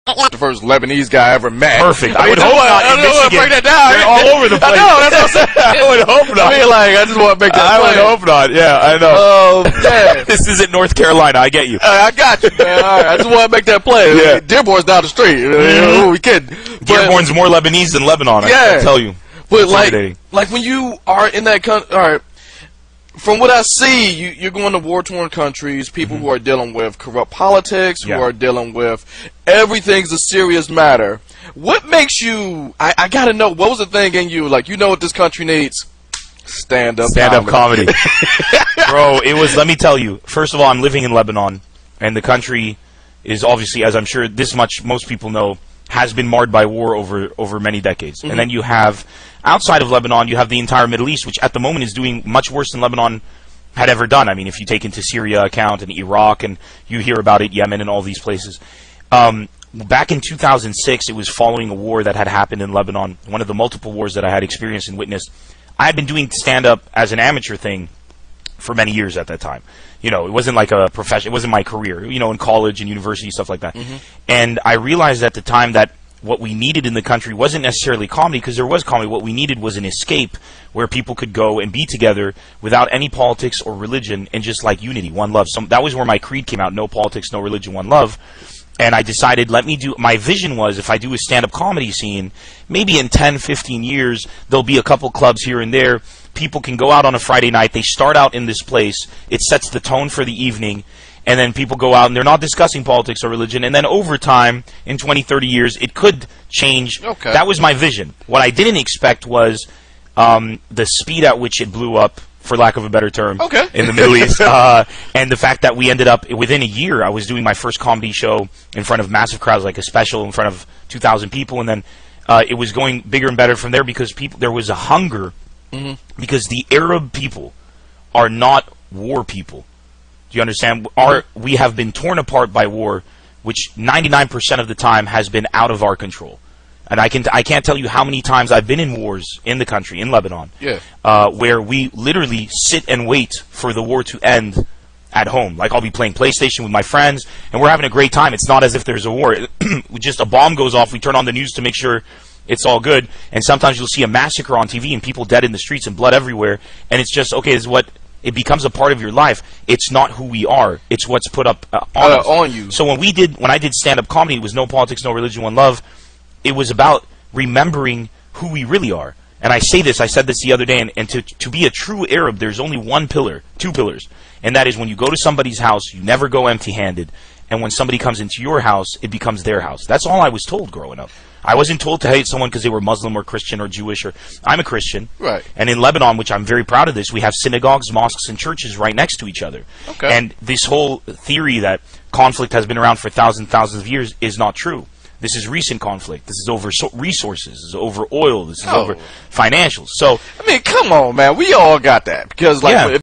the first Lebanese guy I ever met. Perfect. I would hope not. I don't want to break that down. They're all over the place. I know, that's what I'm saying. I would hope not. I mean, like, I just want to make that I would hope not. Yeah, I know. Oh, man. This isn't North Carolina. I get you. I got you, man. All right. I just want to make that play. Yeah. Dearborn's down the street. We kidding. Dearborn's more Lebanese than Lebanon, I tell you. But like when you are in that country, all right, from what I see, you're going to war-torn countries, people who are dealing with corrupt politics, who are dealing with everything's a serious matter. What makes you, I got to know, what was the thing in you, like, you know what this country needs? Stand-up comedy. Bro, it was, let me tell you, first of all, I'm living in Lebanon, and the country is obviously, as I'm sure this much most people know, has been marred by war over many decades. And then you have, outside of Lebanon, you have the entire Middle East, which at the moment is doing much worse than Lebanon had ever done. I mean, if you take into Syria account and Iraq, and you hear about it, Yemen and all these places. Back in 2006, it was following a war that had happened in Lebanon, one of the multiple wars that I had experienced and witnessed. I had been doing stand-up as an amateur thing for many years at that time. You know, it wasn't like a profession. It wasn't my career, you know, in college and university, stuff like that. And I realized at the time that what we needed in the country wasn't necessarily comedy, because there was comedy. What we needed was an escape where people could go and be together without any politics or religion, and just like unity, one love. That was where my creed came out: no politics, no religion, one love. And I decided, my vision was, if I do a stand-up comedy scene, maybe in 10, 15 years, there'll be a couple clubs here and there. People can go out on a Friday night. They start out in this place. It sets the tone for the evening. And then people go out, and they're not discussing politics or religion. And then over time, in 20, 30 years, it could change. Okay. That was my vision. What I didn't expect was the speed at which it blew up, for lack of a better term, in the Middle East. And the fact that we ended up, within a year, I was doing my first comedy show in front of massive crowds, like a special in front of 2,000 people. And then it was going bigger and better from there, because there was a hunger. Because the Arab people are not war people. Do you understand? We have been torn apart by war, which 99% of the time has been out of our control. And I can't tell you how many times I've been in wars in the country, in Lebanon, where we literally sit and wait for the war to end at home. Like, I'll be playing PlayStation with my friends, and we're having a great time. It's not as if there's a war. Just a bomb goes off, we turn on the news to make sure it's all good, and sometimes you'll see a massacre on TV and people dead in the streets and blood everywhere, and it's just, okay, it becomes a part of your life. It's not who we are. It's what's put up on you. So when I did stand-up comedy, it was no politics, no religion, one love. It was about remembering who we really are. And I said this the other day, and to be a true Arab, there's only two pillars, and that is when you go to somebody's house, you never go empty-handed, and when somebody comes into your house, it becomes their house. That's all I was told growing up. I wasn't told to hate someone because they were Muslim or Christian or Jewish. I'm a Christian. Right. And in Lebanon, which I'm very proud of this, we have synagogues, mosques, and churches right next to each other. Okay. And this whole theory that conflict has been around for thousands of years is not true. This is recent conflict. This is over resources. This is over oil. This is over financials. So, I mean, come on, man. We all got that. Because, like,